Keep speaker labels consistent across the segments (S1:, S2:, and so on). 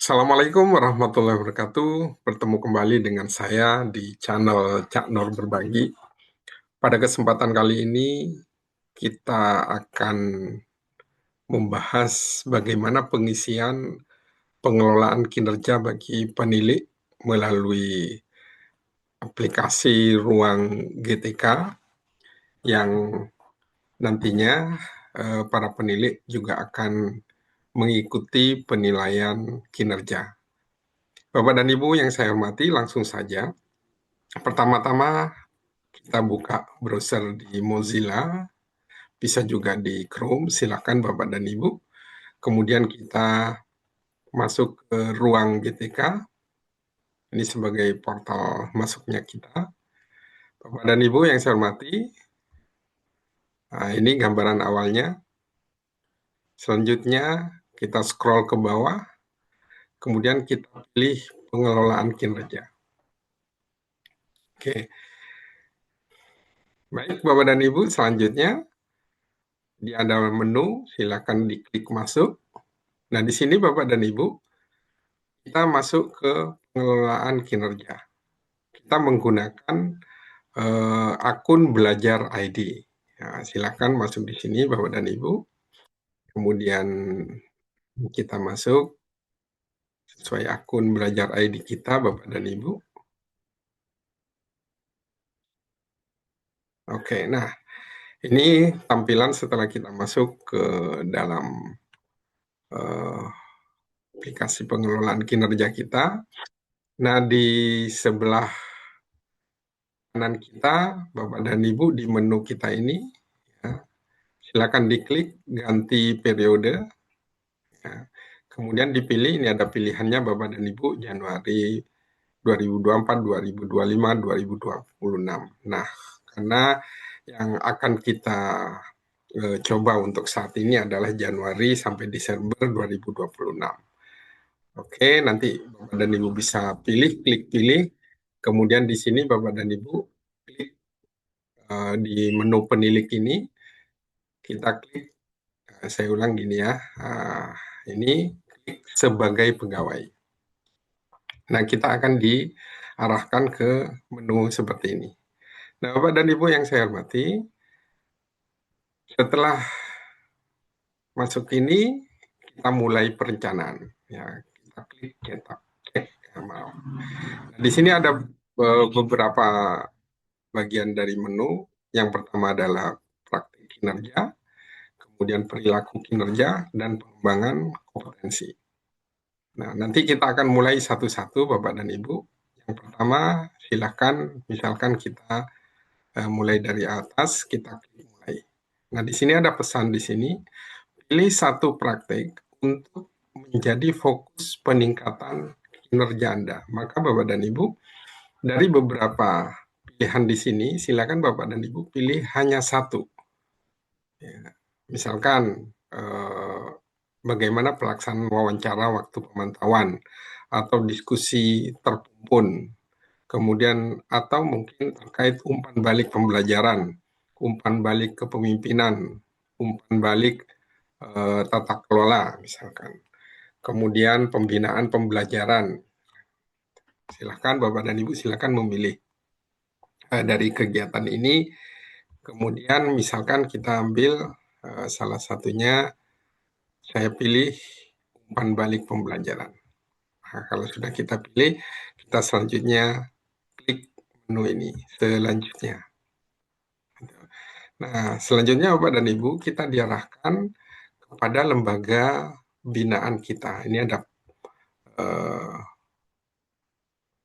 S1: Assalamualaikum warahmatullahi wabarakatuh. Bertemu kembali dengan saya di channel Cak Nur Berbagi. Pada kesempatan kali ini kita akan membahas bagaimana pengisian pengelolaan kinerja bagi penilik melalui aplikasi Ruang GTK yang nantinya para penilik juga akan mengikuti penilaian kinerja. Bapak dan Ibu yang saya hormati, langsung saja. Pertama-tama kita buka browser di Mozilla, bisa juga di Chrome, silakan Bapak dan Ibu. Kemudian kita masuk ke ruang GTK, ini sebagai portal masuknya kita. Bapak dan Ibu yang saya hormati, nah ini gambaran awalnya. Selanjutnya kita scroll ke bawah, kemudian kita pilih pengelolaan kinerja. Oke, baik Bapak dan Ibu, selanjutnya di ada menu, silakan diklik masuk. Nah, di sini Bapak dan Ibu, kita masuk ke pengelolaan kinerja. Kita menggunakan akun Belajar ID. Ya, silakan masuk di sini Bapak dan Ibu. Kemudian kita masuk sesuai akun Belajar ID kita Bapak dan Ibu. Oke, nah ini tampilan setelah kita masuk ke dalam aplikasi pengelolaan kinerja kita. Nah, di sebelah kanan kita, Bapak dan Ibu, di menu kita ini, ya, silakan diklik ganti periode. Ya. Kemudian dipilih, ini ada pilihannya Bapak dan Ibu, Januari 2024, 2025, 2026. Nah, karena yang akan kita coba untuk saat ini adalah Januari sampai Desember 2026. Oke, nanti Bapak dan Ibu bisa pilih, klik pilih. Kemudian di sini Bapak dan Ibu klik di menu penilik ini, kita klik, saya ulang gini ya, ini klik sebagai pegawai. Nah, kita akan diarahkan ke menu seperti ini. Nah, Bapak dan Ibu yang saya hormati, setelah masuk ini, kita mulai perencanaan. Ya, kita klik cetak. Maaf. Nah, di sini ada beberapa bagian dari menu. Yang pertama adalah praktik kinerja, kemudian perilaku kinerja, dan pengembangan kompetensi. Nah, nanti kita akan mulai satu-satu, Bapak dan Ibu. Yang pertama, silakan, misalkan kita mulai dari atas, kita klik mulai. Nah, di sini ada pesan di sini, pilih satu praktik untuk menjadi fokus peningkatan kinerja Anda. Maka Bapak dan Ibu, dari beberapa pilihan di sini, silakan Bapak dan Ibu pilih hanya satu. Ya, misalkan bagaimana pelaksanaan wawancara waktu pemantauan atau diskusi terpumpun, kemudian atau mungkin terkait umpan balik pembelajaran, umpan balik kepemimpinan, umpan balik tata kelola misalkan, kemudian pembinaan pembelajaran. Silahkan Bapak dan Ibu silahkan memilih dari kegiatan ini. Kemudian misalkan kita ambil salah satunya, saya pilih umpan balik pembelajaran. Nah, kalau sudah kita pilih, kita selanjutnya klik menu ini, selanjutnya. Nah, selanjutnya Bapak dan Ibu, kita diarahkan kepada lembaga binaan kita. Ini ada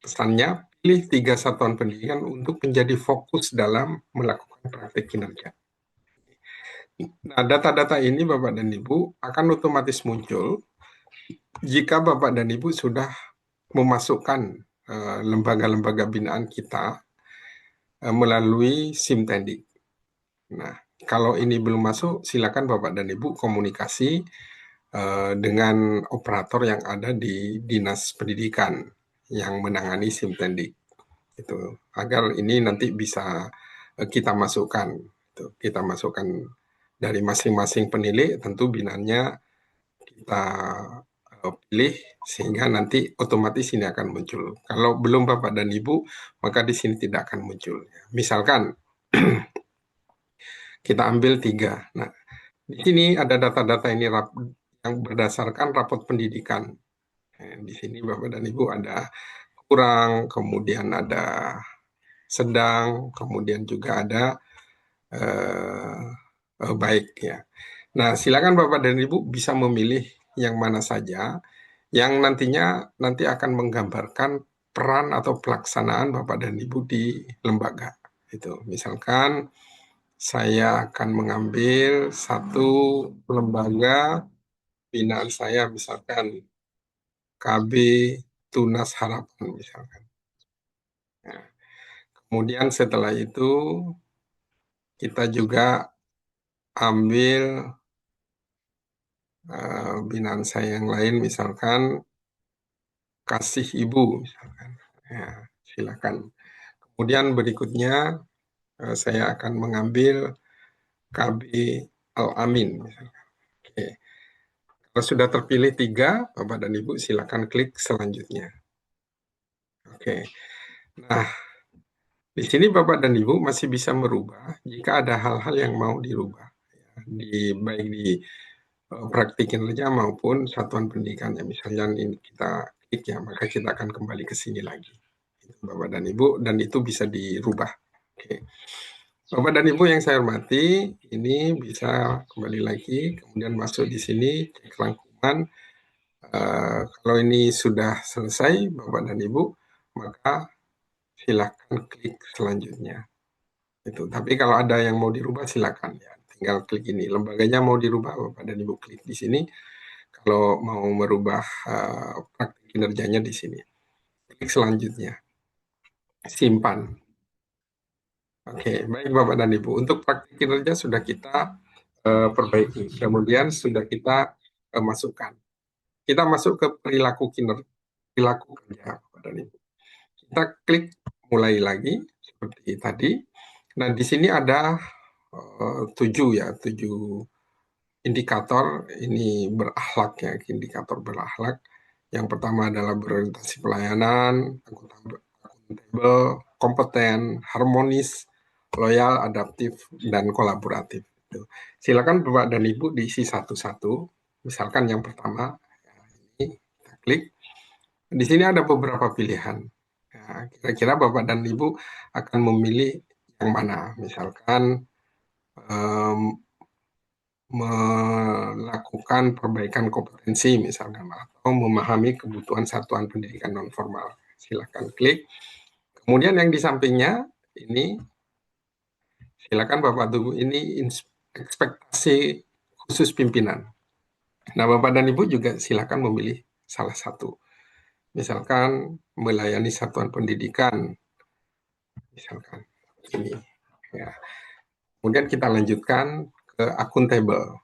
S1: pesannya, pilih 3 satuan pendidikan untuk menjadi fokus dalam melakukan praktik kinerja. Nah, data-data ini Bapak dan Ibu akan otomatis muncul jika Bapak dan Ibu sudah memasukkan lembaga-lembaga binaan kita melalui Simtendik. Nah, kalau ini belum masuk, silakan Bapak dan Ibu komunikasi dengan operator yang ada di Dinas Pendidikan yang menangani Simtendik. Itu agar ini nanti bisa kita masukkan. Kita masukkan dari masing-masing penilik, tentu binanya kita pilih sehingga nanti otomatis ini akan muncul. Kalau belum Bapak dan Ibu, maka di sini tidak akan muncul. Misalkan kita ambil 3. Nah, di sini ada data-data ini yang berdasarkan rapot pendidikan. Di sini Bapak dan Ibu ada kurang, kemudian ada sedang, kemudian juga ada eh, baik ya. Nah, silakan Bapak dan Ibu bisa memilih yang mana saja yang nanti akan menggambarkan peran atau pelaksanaan Bapak dan Ibu di lembaga. Itu, misalkan saya akan mengambil satu lembaga binaan saya, misalkan KB Tunas Harapan, misalkan. Nah, kemudian setelah itu kita juga ambil binaan saya yang lain, misalkan Kasih Ibu, misalkan. Ya, silakan. Kemudian berikutnya saya akan mengambil KB Al-Amin, misalkan. Oke. Kalau sudah terpilih 3, Bapak dan Ibu silakan klik selanjutnya. Oke. Nah, di sini Bapak dan Ibu masih bisa merubah jika ada hal-hal yang mau dirubah. Baik di praktik kinerja maupun satuan pendidikan. Ya, misalnya ini kita klik ya, maka kita akan kembali ke sini lagi. Bapak dan Ibu, dan itu bisa dirubah. Oke. Bapak dan Ibu yang saya hormati, ini bisa kembali lagi, kemudian masuk di sini, cek rangkuman. Kalau ini sudah selesai, Bapak dan Ibu, maka silakan klik selanjutnya. Itu. Tapi kalau ada yang mau dirubah, silakan ya. Tinggal klik ini. Lembaganya mau dirubah, Bapak dan Ibu klik di sini. Kalau mau merubah praktik kinerjanya di sini. Klik selanjutnya. Simpan. Oke, baik Bapak dan Ibu. Untuk praktik kinerja sudah kita perbaiki. Kemudian sudah kita masukkan. Kita masuk ke perilaku kerja Bapak dan Ibu. Kita klik mulai lagi seperti tadi. Nah, di sini ada 7 ya, 7 indikator ini berakhlak ya, indikator berakhlak. Yang pertama adalah berorientasi pelayanan, akuntabel, kompeten, harmonis, loyal, adaptif, dan kolaboratif. Silakan Bapak dan Ibu diisi satu-satu. Misalkan yang pertama, ini kita klik. Di sini ada beberapa pilihan. Ya, kira-kira Bapak dan Ibu akan memilih yang mana? Misalkan melakukan perbaikan kompetensi misalkan atau memahami kebutuhan satuan pendidikan non formal. Silakan klik. Kemudian yang di sampingnya ini silakan Bapak tunggu ini ekspektasi khusus pimpinan. Nah, Bapak dan Ibu juga silakan memilih salah satu. Misalkan melayani satuan pendidikan, misalkan ini. Ya. Kemudian kita lanjutkan ke akuntabel.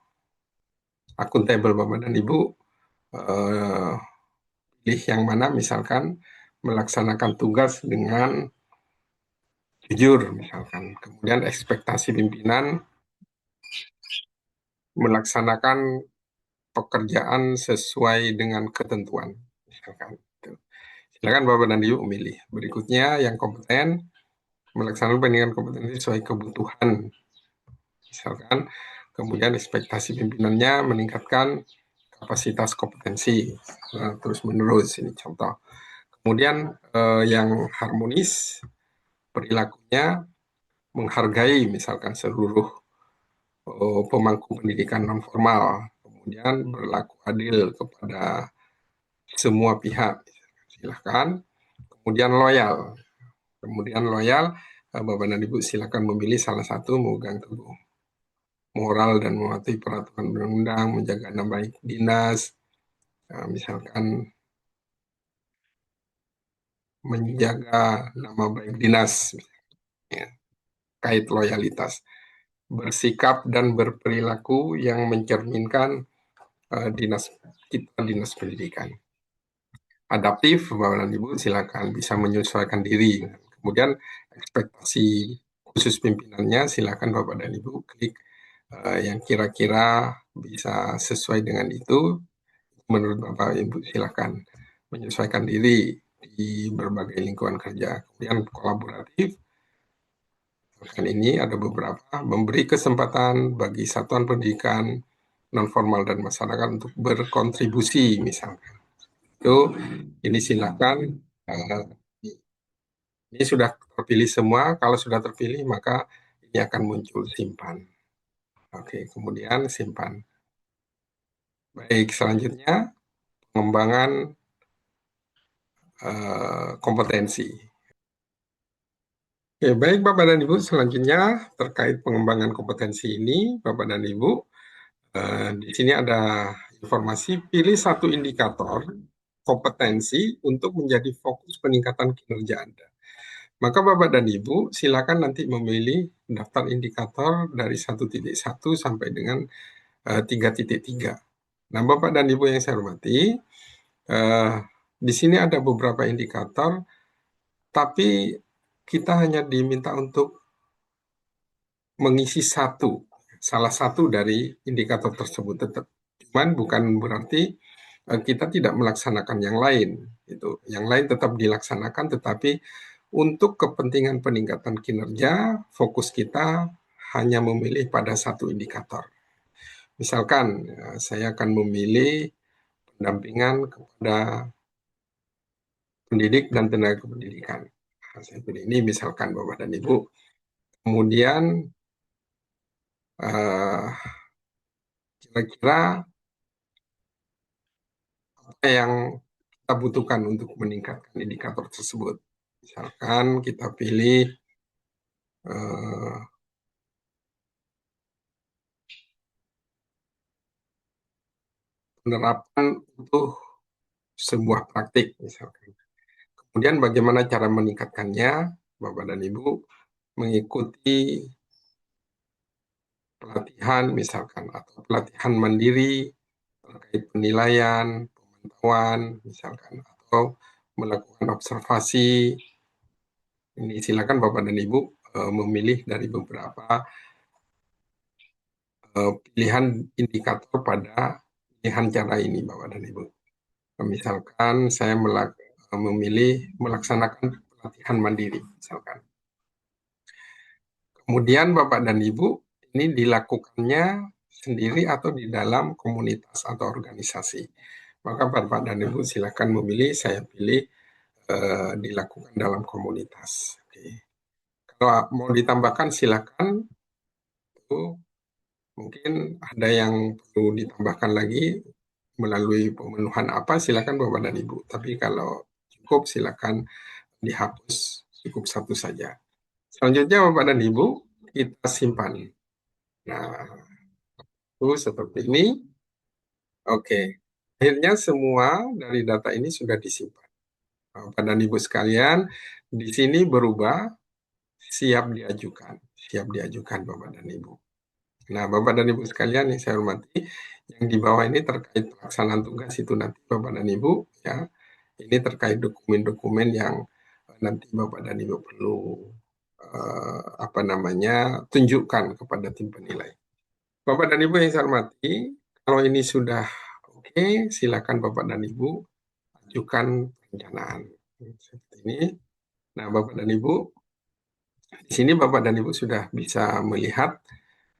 S1: Akuntabel Bapak dan Ibu eh, pilih yang mana misalkan melaksanakan tugas dengan jujur misalkan. Kemudian ekspektasi pimpinan melaksanakan pekerjaan sesuai dengan ketentuan misalkan. Silakan Bapak dan Ibu memilih. Berikutnya yang kompeten melaksanakan pendidikan kompetensi sesuai kebutuhan misalkan. Kemudian ekspektasi pimpinannya meningkatkan kapasitas kompetensi terus menerus ini contoh. Kemudian yang harmonis perilakunya menghargai misalkan seluruh pemangku pendidikan non formal, kemudian berlaku adil kepada semua pihak. Silahkan. Kemudian loyal, Bapak dan Ibu silakan memilih salah satu memegang teguh moral dan mematuhi peraturan undang-undang, menjaga nama baik dinas, misalkan menjaga nama baik dinas, ya, kait loyalitas, bersikap dan berperilaku yang mencerminkan dinas pendidikan. Adaptif, Bapak dan Ibu silakan bisa menyesuaikan diri. Kemudian ekspektasi khusus pimpinannya silakan Bapak dan Ibu klik yang kira-kira bisa sesuai dengan itu menurut Bapak Ibu silakan menyesuaikan diri di berbagai lingkungan kerja. Kemudian kolaboratif, kan ini ada beberapa memberi kesempatan bagi satuan pendidikan non formal dan masyarakat untuk berkontribusi misalkan. Itu ini silakan ini sudah terpilih semua. Kalau sudah terpilih maka ini akan muncul simpan. Oke, kemudian simpan. Baik, selanjutnya pengembangan kompetensi. Oke, baik Bapak dan Ibu, selanjutnya terkait pengembangan kompetensi ini, Bapak dan Ibu, di sini ada informasi pilih satu indikator kompetensi untuk menjadi fokus peningkatan kinerja Anda. Maka Bapak dan Ibu silakan nanti memilih daftar indikator dari 1.1 sampai dengan 3.3. Nah, Bapak dan Ibu yang saya hormati, di sini ada beberapa indikator, tapi kita hanya diminta untuk mengisi salah satu dari indikator tersebut tetap. Cuman bukan berarti kita tidak melaksanakan yang lain. Itu, yang lain tetap dilaksanakan, tetapi untuk kepentingan peningkatan kinerja, fokus kita hanya memilih pada satu indikator. Misalkan saya akan memilih pendampingan kepada pendidik dan tenaga kependidikan. Saya pilih ini misalkan Bapak dan Ibu. Kemudian kira-kira apa yang kita butuhkan untuk meningkatkan indikator tersebut. Misalkan kita pilih penerapan untuk sebuah praktik misalkan. Kemudian bagaimana cara meningkatkannya, Bapak dan Ibu, mengikuti pelatihan misalkan atau pelatihan mandiri terkait penilaian, pemantauan misalkan atau melakukan observasi. Ini silakan Bapak dan Ibu memilih dari beberapa pilihan indikator pada pilihan cara ini Bapak dan Ibu. Misalkan saya memilih melaksanakan pelatihan mandiri misalkan. Kemudian Bapak dan Ibu, ini dilakukannya sendiri atau di dalam komunitas atau organisasi. Maka Bapak dan Ibu silakan memilih, saya pilih dilakukan dalam komunitas. Oke. Kalau mau ditambahkan silakan, itu mungkin ada yang perlu ditambahkan lagi melalui pemenuhan apa, silakan Bapak dan Ibu. Tapi kalau cukup silakan dihapus, cukup satu saja. Selanjutnya Bapak dan Ibu, kita simpan. Nah, itu seperti ini. Oke. Akhirnya semua dari data ini sudah disimpan. Bapak dan Ibu sekalian, di sini berubah siap diajukan. Siap diajukan Bapak dan Ibu. Nah, Bapak dan Ibu sekalian yang saya hormati, yang di bawah ini terkait pelaksanaan tugas itu nanti Bapak dan Ibu, ya, ini terkait dokumen-dokumen yang nanti Bapak dan Ibu perlu tunjukkan kepada tim penilai. Bapak dan Ibu yang saya hormati, kalau ini sudah oke, silakan Bapak dan Ibu ajukan perencanaan seperti ini. Nah, Bapak dan Ibu, di sini Bapak dan Ibu sudah bisa melihat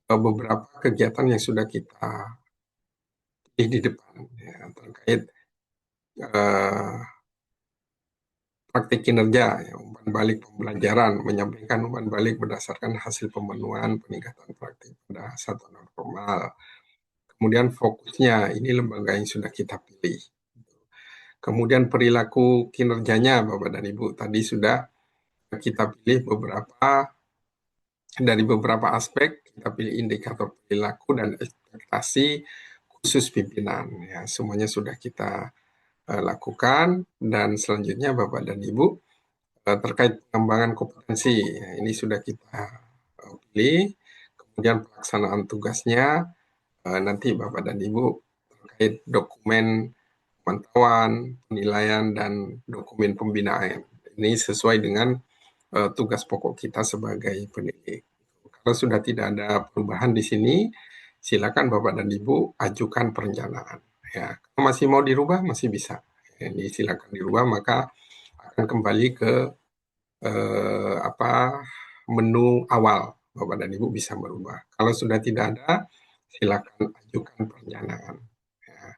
S1: beberapa kegiatan yang sudah kita di depan ya, terkait praktik kinerja, ya, umpan balik pembelajaran, menyampaikan umpan balik berdasarkan hasil pemenuhan peningkatan praktik pada satuan non formal. Kemudian fokusnya, ini lembaga yang sudah kita pilih. Kemudian perilaku kinerjanya, Bapak dan Ibu, tadi sudah kita pilih dari beberapa aspek, kita pilih indikator perilaku dan ekspektasi khusus pimpinan. Ya, semuanya sudah kita lakukan, dan selanjutnya Bapak dan Ibu terkait pengembangan kompetensi, ya, ini sudah kita pilih. Kemudian pelaksanaan tugasnya, nanti Bapak dan Ibu terkait dokumen pemantauan, penilaian, dan dokumen pembinaan. Ini sesuai dengan tugas pokok kita sebagai pendidik. Kalau sudah tidak ada perubahan di sini, silakan Bapak dan Ibu ajukan perencanaan. Ya, kalau masih mau dirubah masih bisa. Ini silakan dirubah, maka akan kembali ke apa menu awal. Bapak dan Ibu bisa merubah. Kalau sudah tidak ada, silakan ajukan perencanaan. Ya.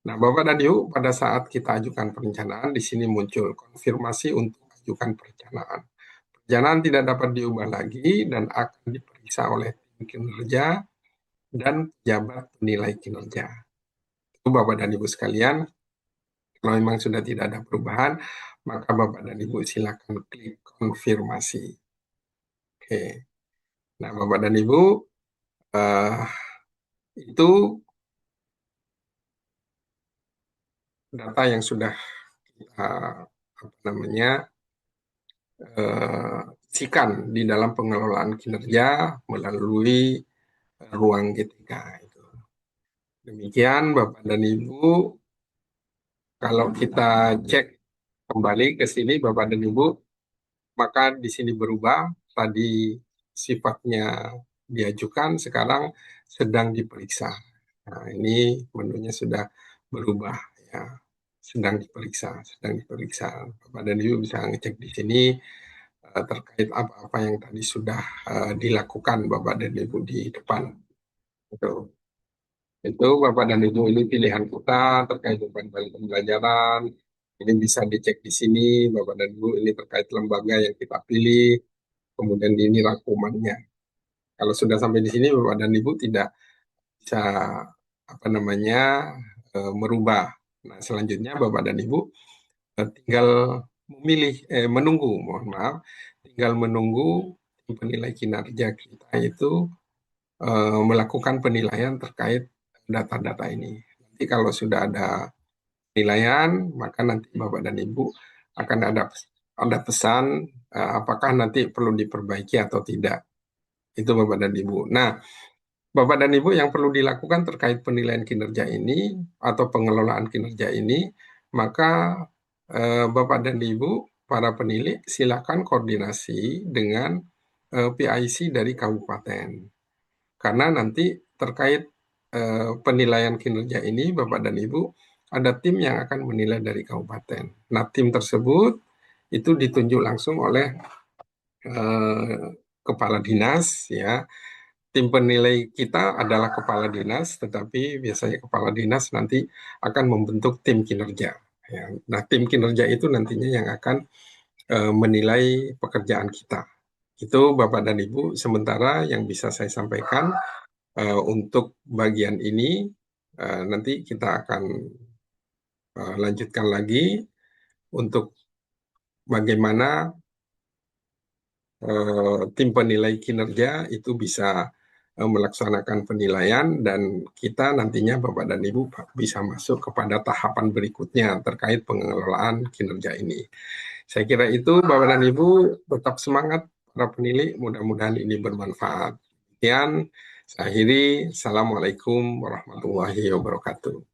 S1: Nah, Bapak dan Ibu, pada saat kita ajukan perencanaan, di sini muncul konfirmasi untuk ajukan perencanaan. Perencanaan tidak dapat diubah lagi dan akan diperiksa oleh tim kinerja dan pejabat penilai kinerja. Itu Bapak dan Ibu sekalian, kalau memang sudah tidak ada perubahan, maka Bapak dan Ibu silakan klik konfirmasi. Oke. Nah, Bapak dan Ibu, eh, itu data yang sudah kita apa namanya isikan di dalam pengelolaan kinerja melalui ruang GTK itu. Demikian Bapak dan Ibu, kalau kita cek kembali ke sini Bapak dan Ibu, maka di sini berubah. Tadi sifatnya diajukan, sekarang sedang diperiksa. Nah, ini menunya sudah berubah ya. Sedang diperiksa, sedang diperiksa. Bapak dan Ibu bisa ngecek di sini terkait apa-apa yang tadi sudah dilakukan Bapak dan Ibu di depan. Itu. Itu Bapak dan Ibu, ini pilihan kita terkait beban balik pembelajaran. Ini bisa dicek di sini Bapak dan Ibu, ini terkait lembaga yang kita pilih, kemudian ini rangkumannya. Kalau sudah sampai di sini Bapak dan Ibu tidak bisa apa namanya merubah. Nah, selanjutnya Bapak dan Ibu tinggal menunggu, mohon maaf, tinggal menunggu tim penilai kinerja kita itu melakukan penilaian terkait data-data ini. Nanti kalau sudah ada penilaian, maka nanti Bapak dan Ibu akan ada pesan apakah nanti perlu diperbaiki atau tidak. Itu Bapak dan Ibu. Nah, Bapak dan Ibu yang perlu dilakukan terkait penilaian kinerja ini atau pengelolaan kinerja ini, maka Bapak dan Ibu para penilai silakan koordinasi dengan PIC dari kabupaten. Karena nanti terkait penilaian kinerja ini, Bapak dan Ibu, ada tim yang akan menilai dari kabupaten. Nah, tim tersebut itu ditunjuk langsung oleh eh, kepala dinas, ya. Tim penilai kita adalah kepala dinas, tetapi biasanya kepala dinas nanti akan membentuk tim kinerja. Ya. Nah, tim kinerja itu nantinya yang akan menilai pekerjaan kita. Itu Bapak dan Ibu, sementara yang bisa saya sampaikan untuk bagian ini, nanti kita akan lanjutkan lagi untuk bagaimana tim penilai kinerja itu bisa melaksanakan penilaian dan kita nantinya Bapak dan Ibu bisa masuk kepada tahapan berikutnya terkait pengelolaan kinerja ini. Saya kira itu Bapak dan Ibu tetap semangat para penilai, mudah-mudahan ini bermanfaat. Sekian, saya akhiri. Assalamualaikum warahmatullahi wabarakatuh.